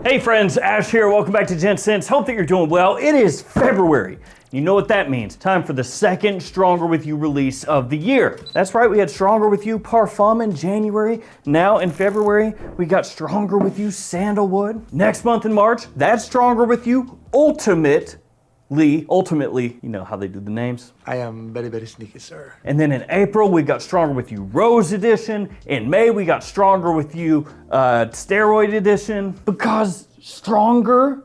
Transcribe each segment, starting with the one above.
Hey friends, Ash here. Welcome back to Gents. Hope that you're doing well. It is February. You know what that means. Time for the second Stronger With You release of the year. That's right, we had Stronger With You Parfum in January. Now in February, we got Stronger With You Sandalwood. Next month in March, that's Stronger With You Ultimately, you know how they do the names. I am very, very sneaky, sir. And then in April, we got Stronger With You Rose Edition. In May, we got Stronger With You Steroid Edition. Because Stronger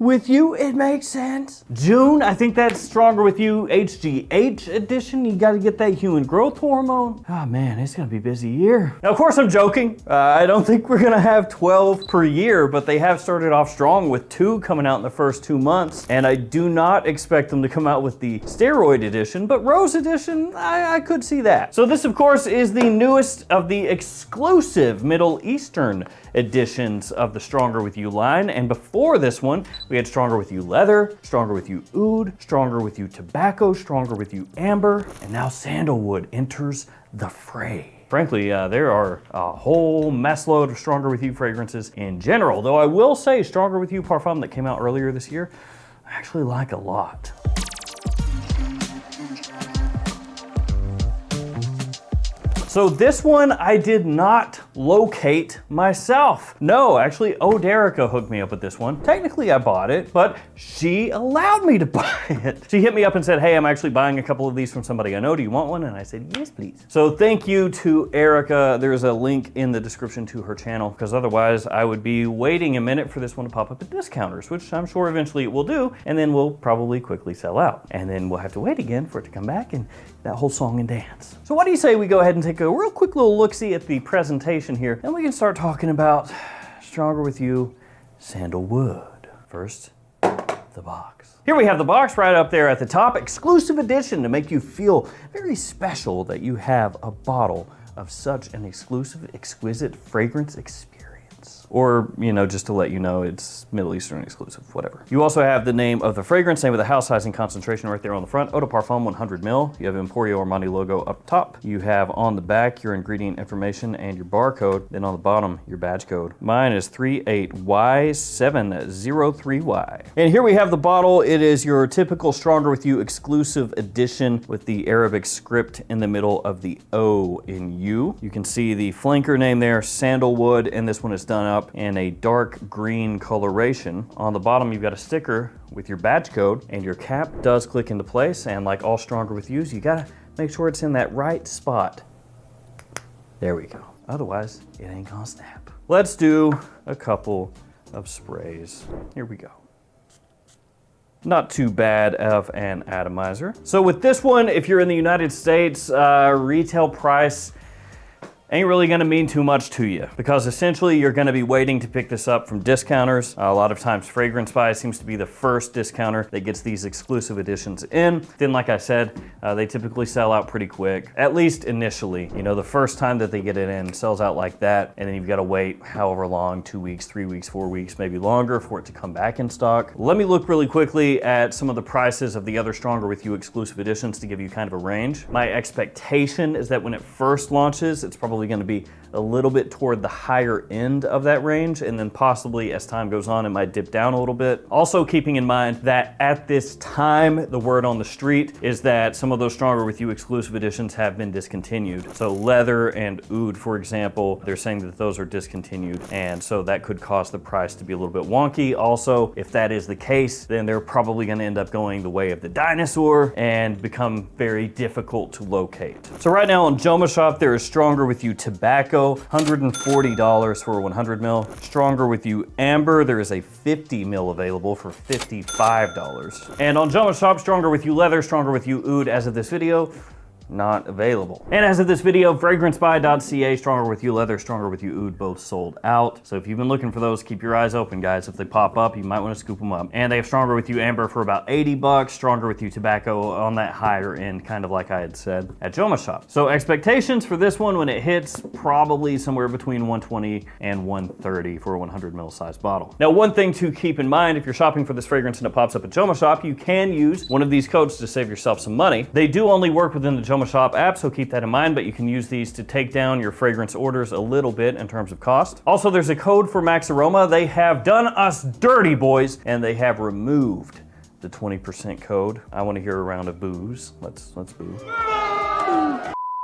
With You, it makes sense. June, I think that's Stronger With You HGH Edition. You gotta get that human growth hormone. Oh man, it's gonna be a busy year. Now, of course, I'm joking. I don't think we're gonna have 12 per year, but they have started off strong with 2 coming out in the first 2 months. And I do not expect them to come out with the steroid edition, but Rose Edition, I could see that. So this, of course, is the newest of the exclusive Middle Eastern editions of the Stronger With You line. And before this one, we had Stronger With You Leather, Stronger With You Oud, Stronger With You Tobacco, Stronger With You Amber, and now Sandalwood enters the fray. Frankly, there are a whole mess load of Stronger With You fragrances in general, though I will say Stronger With You Parfum that came out earlier this year, I actually like a lot. So this one I did not locate myself. No, actually, Oderica hooked me up with this one. Technically I bought it, but she allowed me to buy it. She hit me up and said, hey, I'm actually buying a couple of these from somebody I know. Do you want one? And I said, yes, please. So thank you to Erica. There's a link in the description to her channel, because otherwise I would be waiting a minute for this one to pop up at discounters, which I'm sure eventually it will do, and then we'll probably quickly sell out. And then we'll have to wait again for it to come back and that whole song and dance. So what do you say we go ahead and take a real quick little look-see at the presentation here, and we can start talking about Stronger With You Sandalwood. First, the box. Here we have the box right up there at the top, exclusive edition to make you feel very special that you have a bottle of such an exclusive, exquisite fragrance experience. Or, you know, just to let you know, it's Middle Eastern exclusive, whatever. You also have the name of the fragrance, name of the house, size, and concentration right there on the front. Eau de Parfum 100 ml. You have Emporio Armani logo up top. You have on the back your ingredient information and your barcode. Then on the bottom, your badge code. Mine is 38Y703Y. And here we have the bottle. It is your typical Stronger With You exclusive edition with the Arabic script in the middle of the O in U. You can see the flanker name there, Sandalwood, and this one is done up in a dark green coloration. On the bottom, you've got a sticker with your badge code, and your cap does click into place. And like all Stronger With Yous, you gotta make sure it's in that right spot. There we go. Otherwise, it ain't gonna snap. Let's do a couple of sprays. Here we go. Not too bad of an atomizer. So with this one, if you're in the United States, retail price ain't really gonna mean too much to you, because essentially you're gonna be waiting to pick this up from discounters. A lot of times Fragrance Buy seems to be the first discounter that gets these exclusive editions in. Then like I said, they typically sell out pretty quick, at least initially. You know, the first time that they get it in, sells out like that, and then you've gotta wait however long, 2 weeks, 3 weeks, 4 weeks, maybe longer for it to come back in stock. Let me look really quickly at some of the prices of the other Stronger With You exclusive editions to give you kind of a range. My expectation is that when it first launches, it's probably going to be a little bit toward the higher end of that range, and then possibly as time goes on, it might dip down a little bit. Also keeping in mind that at this time, the word on the street is that some of those Stronger With You exclusive editions have been discontinued. So Leather and Oud, for example, they're saying that those are discontinued, and so that could cause the price to be a little bit wonky. Also, if that is the case, then they're probably going to end up going the way of the dinosaur and become very difficult to locate. So right now on JOMASHOP, there is Stronger With You Tobacco, $140 for 100 ml. Stronger With You Amber, there is a 50 ml available for $55. And on JOMASHOP, Stronger With You Leather, Stronger With You Oud, as of this video, not available. And as of this video, fragrancebuy.ca, Stronger With You Leather, Stronger With You Oud, both sold out. So if you've been looking for those, keep your eyes open, guys. If they pop up, you might want to scoop them up. And they have Stronger With You Amber for about 80 bucks, Stronger With You Tobacco on that higher end, kind of like I had said, at JOMASHOP. So expectations for this one when it hits, probably somewhere between 120 and 130 for a 100 ml size bottle. Now, one thing to keep in mind, if you're shopping for this fragrance and it pops up at JOMASHOP, you can use one of these codes to save yourself some money. They do only work within the JOMASHOP app, so keep that in mind, but you can use these to take down your fragrance orders a little bit in terms of cost. Also, there's a code for Max Aroma. They have done us dirty, boys, and they have removed the 20% code. I want to hear a round of boos. Let's boo.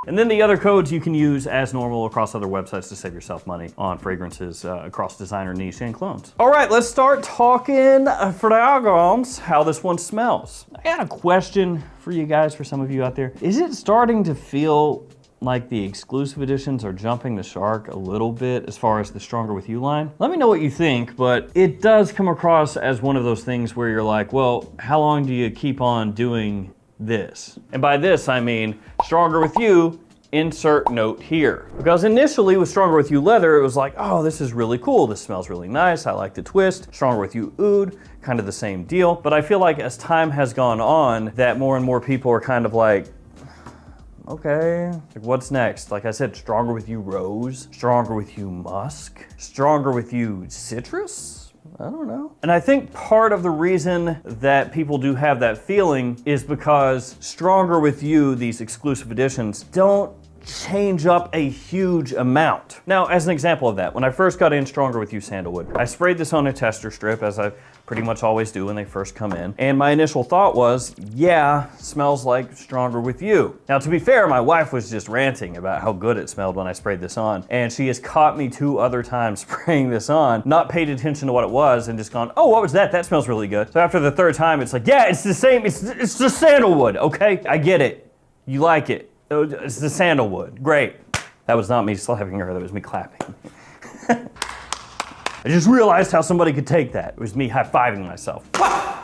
And then the other codes you can use as normal across other websites to save yourself money on fragrances across designer, niche, and clones. All right, let's start talking fragrance, how this one smells. I got a question for you guys, for some of you out there. Is it starting to feel like the exclusive editions are jumping the shark a little bit as far as the Stronger With You line? Let me know what you think, but it does come across as one of those things where you're like, well, how long do you keep on doing this? And by this, I mean Stronger With You, insert note here. Because initially with Stronger With You leather, it was like, oh, this is really cool. This smells really nice. I like the twist. Stronger With You oud, kind of the same deal. But I feel like as time has gone on, that more and more people are kind of like, okay, like what's next? Like I said, Stronger With You rose, Stronger With You musk, Stronger With You citrus? I don't know. And I think part of the reason that people do have that feeling is because Stronger With You, these exclusive editions, don't change up a huge amount. Now, as an example of that, when I first got in Stronger With You Sandalwood, I sprayed this on a tester strip, as I pretty much always do when they first come in. And my initial thought was, yeah, smells like Stronger With You. Now, to be fair, my wife was just ranting about how good it smelled when I sprayed this on. And she has caught me 2 other times spraying this on, not paid attention to what it was, and just gone, oh, what was that? That smells really good. So after the 3rd time, it's like, yeah, it's the same, it's the sandalwood, okay? I get it. You like it. It's the sandalwood. Great. That was not me slapping her, that was me clapping. I just realized how somebody could take that. It was me high-fiving myself.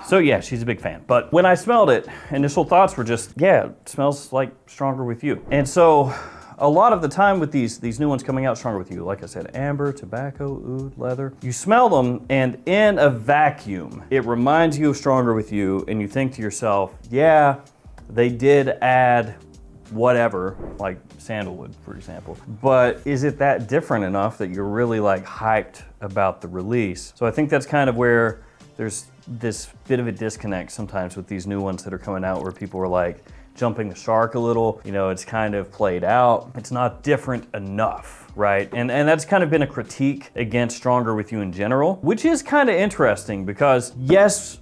So yeah, she's a big fan. But when I smelled it, initial thoughts were just, yeah, it smells like Stronger With You. And so a lot of the time with these new ones coming out, Stronger With You, like I said, amber, tobacco, oud, leather, you smell them, and in a vacuum, it reminds you of Stronger With You, and you think to yourself, yeah, they did add whatever, like sandalwood, for example. But is it that different enough that you're really like hyped about the release? So I think that's kind of where there's this bit of a disconnect sometimes with these new ones that are coming out, where people are like jumping the shark a little. You know, it's kind of played out. It's not different enough, right? And that's kind of been a critique against Stronger With You in general, which is kind of interesting because yes,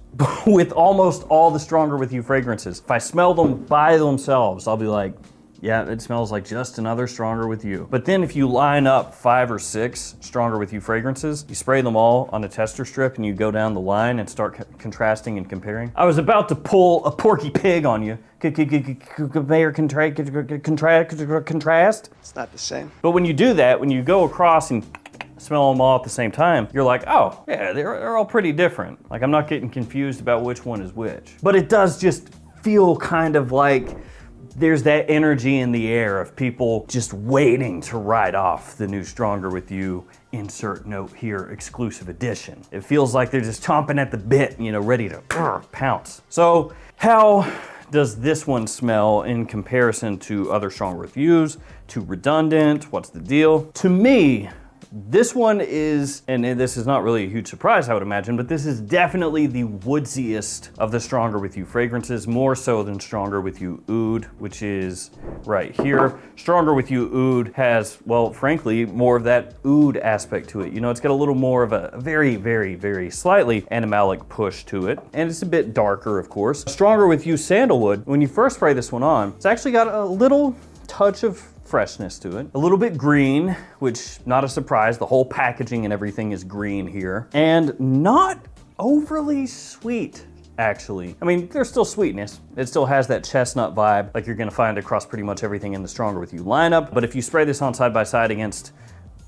with almost all the Stronger With You fragrances, if I smell them by themselves, I'll be like, yeah, it smells like just another Stronger With You. But then if you line up 5 or 6 Stronger With You fragrances, you spray them all on a tester strip and you go down the line and start contrasting and comparing. I was about to pull a Porky Pig on you. Compare, contrast. It's not the same. But when you do that, when you go across and smell them all at the same time, you're like, oh, yeah, they're all pretty different. Like, I'm not getting confused about which one is which. But it does just feel kind of like there's that energy in the air of people just waiting to ride off the new Stronger With You, insert note here, exclusive edition. It feels like they're just chomping at the bit, you know, ready to pounce. So how does this one smell in comparison to other Stronger With Yous? Too redundant? What's the deal? To me, this one is, and this is not really a huge surprise, I would imagine, but this is definitely the woodsiest of the Stronger With You fragrances, more so than Stronger With You Oud, which is right here. Stronger With You Oud has, well, frankly, more of that oud aspect to it. You know, it's got a little more of a very, very, very slightly animalic push to it, and it's a bit darker, of course. Stronger With You Sandalwood, when you first spray this one on, it's actually got a little touch of freshness to it. A little bit green, which not a surprise. The whole packaging and everything is green here. And not overly sweet, actually. I mean, there's still sweetness. It still has that chestnut vibe like you're gonna find across pretty much everything in the Stronger With You lineup. But if you spray this on side by side against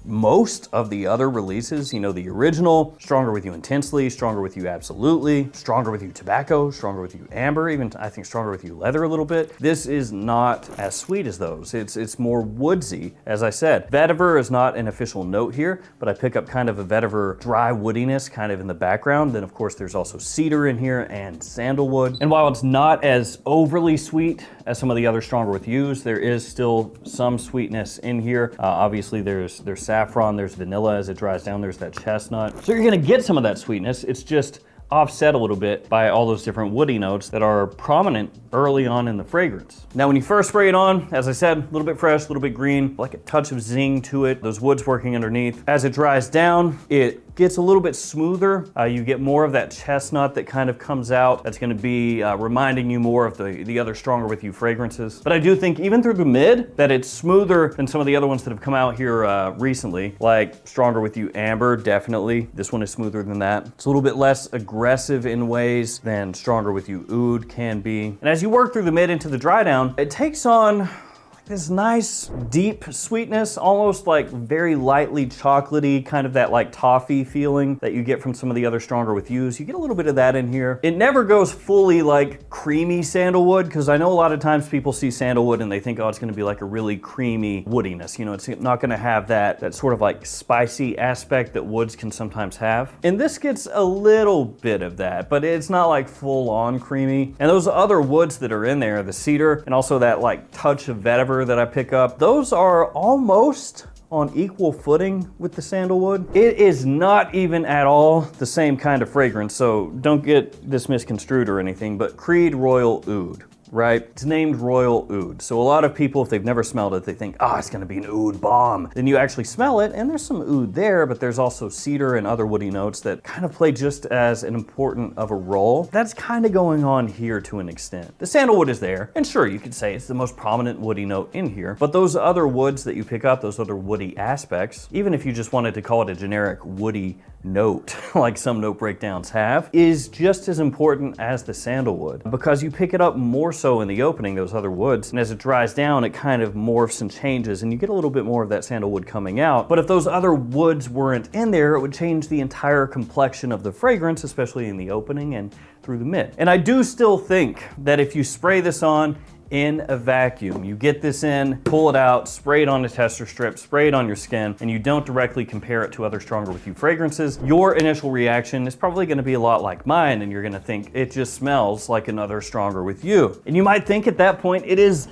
most of the other releases, you know, the original, Stronger With You Intensely, Stronger With You Absolutely, Stronger With You Tobacco, Stronger With You Amber, even I think Stronger With You Leather a little bit. This is not as sweet as those. It's more woodsy, as I said. Vetiver is not an official note here, but I pick up kind of a vetiver dry woodiness kind of in the background. Then of course there's also cedar in here and sandalwood. And while it's not as overly sweet as some of the other Stronger With Yous, there is still some sweetness in here. Obviously there's saffron, there's vanilla as it dries down, there's that chestnut. So you're gonna get some of that sweetness. It's just offset a little bit by all those different woody notes that are prominent early on in the fragrance. Now, when you first spray it on, as I said, a little bit fresh, a little bit green, like a touch of zing to it, those woods working underneath. As it dries down, it gets a little bit smoother. You get more of that chestnut that kind of comes out. That's gonna be reminding you more of the other Stronger With You fragrances. But I do think even through the mid, that it's smoother than some of the other ones that have come out here recently, like Stronger With You Amber, definitely. This one is smoother than that. It's a little bit less aggressive in ways than Stronger With You Oud can be. And as you work through the mid into the dry down, it takes on this nice deep sweetness, almost like very lightly chocolatey, kind of that like toffee feeling that you get from some of the other Stronger With Yous. You get a little bit of that in here. It never goes fully like creamy sandalwood, because I know a lot of times people see sandalwood and they think, oh, it's gonna be like a really creamy woodiness. You know, it's not gonna have that sort of like spicy aspect that woods can sometimes have. And this gets a little bit of that, but it's not like full on creamy. And those other woods that are in there, the cedar and also that like touch of vetiver that I pick up, those are almost on equal footing with the sandalwood. It is not even at all the same kind of fragrance, so don't get this misconstrued or anything, but Creed Royal Oud, right? It's named Royal Oud. So a lot of people, if they've never smelled it, they think, oh, it's gonna be an oud bomb. Then you actually smell it, and there's some oud there, but there's also cedar and other woody notes that kind of play just as an important of a role. That's kind of going on here to an extent. The sandalwood is there, and sure, you could say it's the most prominent woody note in here, but those other woods that you pick up, those other woody aspects, even if you just wanted to call it a generic woody note, like some note breakdowns have, is just as important as the sandalwood, because you pick it up more so in the opening, those other woods, and as it dries down, it kind of morphs and changes, and you get a little bit more of that sandalwood coming out. But if those other woods weren't in there, it would change the entire complexion of the fragrance, especially in the opening and through the mid. And I do still think that if you spray this on in a vacuum, you get this in, pull it out, spray it on a tester strip, spray it on your skin, and you don't directly compare it to other Stronger With You fragrances, your initial reaction is probably gonna be a lot like mine, and you're gonna think it just smells like another Stronger With You. And you might think at that point it is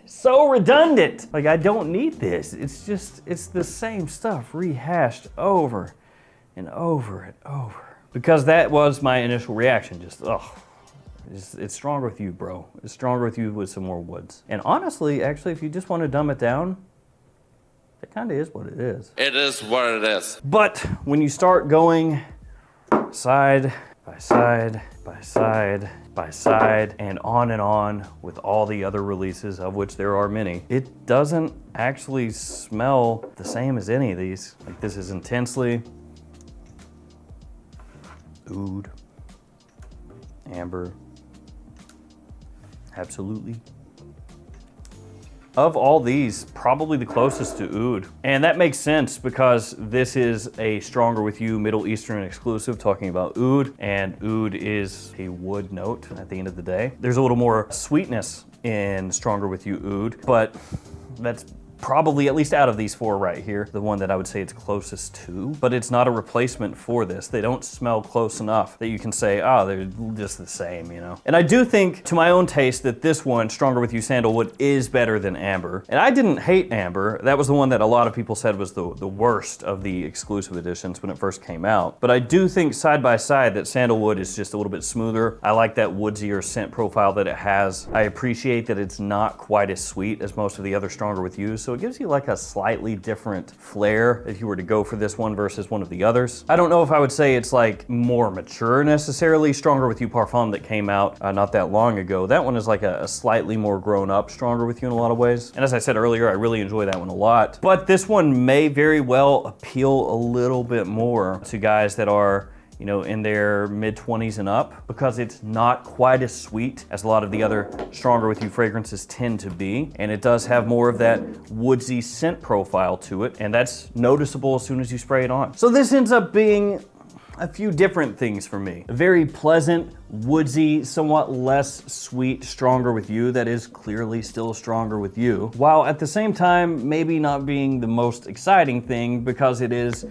so redundant. Like, I don't need this. It's the same stuff rehashed over and over and over. Because that was my initial reaction, just, ugh. It's Stronger With You, bro. It's Stronger With You with some more woods. And honestly, actually, if you just want to dumb it down, it kind of is what it is. It is what it is. But when you start going side by side by side by side and on with all the other releases, of which there are many, it doesn't actually smell the same as any of these. Like, this is intensely oud, amber, absolutely. Of all these, probably the closest to oud. And that makes sense because this is a Stronger With You Middle Eastern exclusive talking about oud, and oud is a wood note at the end of the day. There's a little more sweetness in Stronger With You oud, but that's probably, at least out of these four right here, the one that I would say it's closest to, but it's not a replacement for this. They don't smell close enough that you can say, oh, they're just the same, you know? And I do think, to my own taste, that this one, Stronger With You Sandalwood, is better than Amber. And I didn't hate Amber. That was the one that a lot of people said was the worst of the exclusive editions when it first came out. But I do think, side by side, that Sandalwood is just a little bit smoother. I like that woodsier scent profile that it has. I appreciate that it's not quite as sweet as most of the other Stronger With Yous. So it gives you like a slightly different flair if you were to go for this one versus one of the others. I don't know if I would say it's like more mature necessarily. Stronger With You Parfum that came out not that long ago, that one is like a slightly more grown up Stronger With You in a lot of ways. And as I said earlier, I really enjoy that one a lot. But this one may very well appeal a little bit more to guys that are, you know, in their mid-20s and up, because it's not quite as sweet as a lot of the other Stronger With You fragrances tend to be. And it does have more of that woodsy scent profile to it, and that's noticeable as soon as you spray it on. So this ends up being a few different things for me. A very pleasant, woodsy, somewhat less sweet Stronger With You that is clearly still Stronger With You, while at the same time maybe not being the most exciting thing, because it is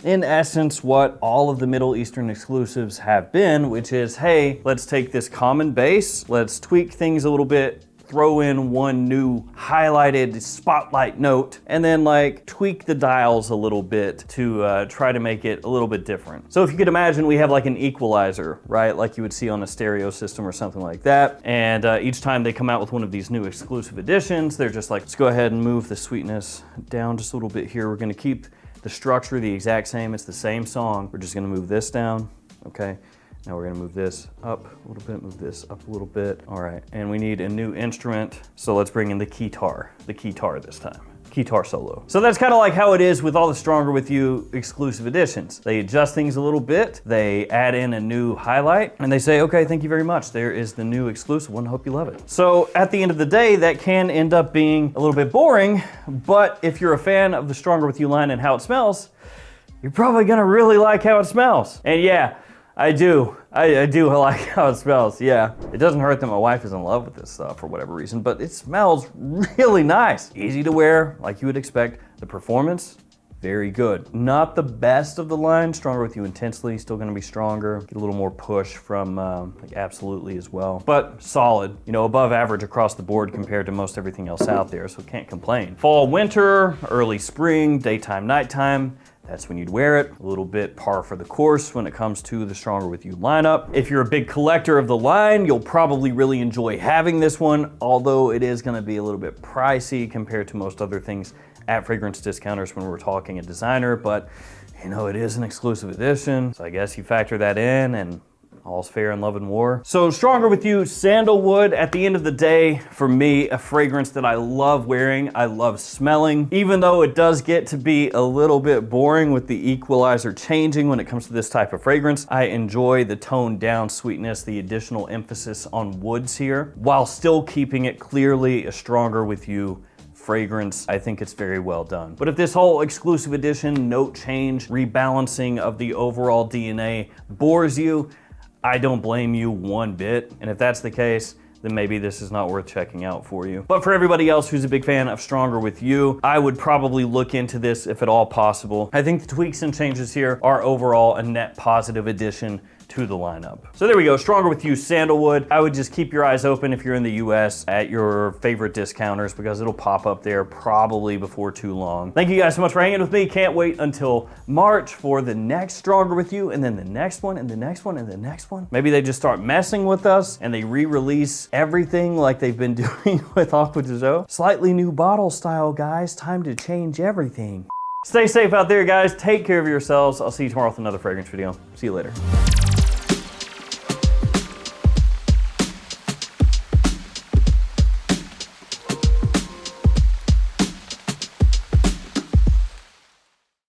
in essence what all of the Middle Eastern exclusives have been, which is, hey, let's take this common base, let's tweak things a little bit throw in one new highlighted spotlight note and then like tweak the dials a little bit to try to make it a little bit different. So if you could imagine, we have like an equalizer, right? Like you would see on a stereo system or something like that. And each time they come out with one of these new exclusive editions, they're just like, let's go ahead and move the sweetness down just a little bit here. We're gonna keep the structure the exact same. It's the same song. We're just gonna move this down, okay? Now we're gonna move this up a little bit, move this up a little bit. All right, and we need a new instrument. So let's bring in the keytar this time. Keytar solo. So that's kind of like how it is with all the Stronger With You exclusive editions. They adjust things a little bit, they add in a new highlight, and they say, okay, thank you very much. There is the new exclusive one, hope you love it. So at the end of the day, that can end up being a little bit boring, but if you're a fan of the Stronger With You line and how it smells, you're probably gonna really like how it smells. And yeah, I do like how it smells, yeah. It doesn't hurt that my wife is in love with this stuff for whatever reason, but it smells really nice. Easy to wear, like you would expect. The performance, very good. Not the best of the line. Stronger With You Intensely, still gonna be stronger. Get a little more push from like Absolutely as well. But solid, you know, above average across the board compared to most everything else out there, so can't complain. Fall, winter, early spring, daytime, nighttime, that's when you'd wear it. A little bit par for the course when it comes to the Stronger With You lineup. If you're a big collector of the line, you'll probably really enjoy having this one, although it is gonna be a little bit pricey compared to most other things at fragrance discounters when we're talking a designer, but you know, it is an exclusive edition, so I guess you factor that in and all's fair in love and war. So Stronger With You Sandalwood, at the end of the day, for me, a fragrance that I love wearing, I love smelling. Even though it does get to be a little bit boring with the equalizer changing when it comes to this type of fragrance, I enjoy the toned down sweetness, the additional emphasis on woods here, while still keeping it clearly a Stronger With You fragrance. I think it's very well done. But if this whole exclusive edition, note change, rebalancing of the overall DNA bores you, I don't blame you one bit, and if that's the case, then maybe this is not worth checking out for you. But for everybody else who's a big fan of Stronger With You, I would probably look into this if at all possible. I think the tweaks and changes here are overall a net positive addition to the lineup. So there we go, Stronger With You Sandalwood. I would just keep your eyes open if you're in the US at your favorite discounters, because it'll pop up there probably before too long. Thank you guys so much for hanging with me. Can't wait until March for the next Stronger With You, and then the next one, and the next one, and the next one. Maybe they just start messing with us and they re-release everything like they've been doing with Aqua di Gio. Slightly new bottle style, guys. Time to change everything. Stay safe out there, guys. Take care of yourselves. I'll see you tomorrow with another fragrance video. See you later.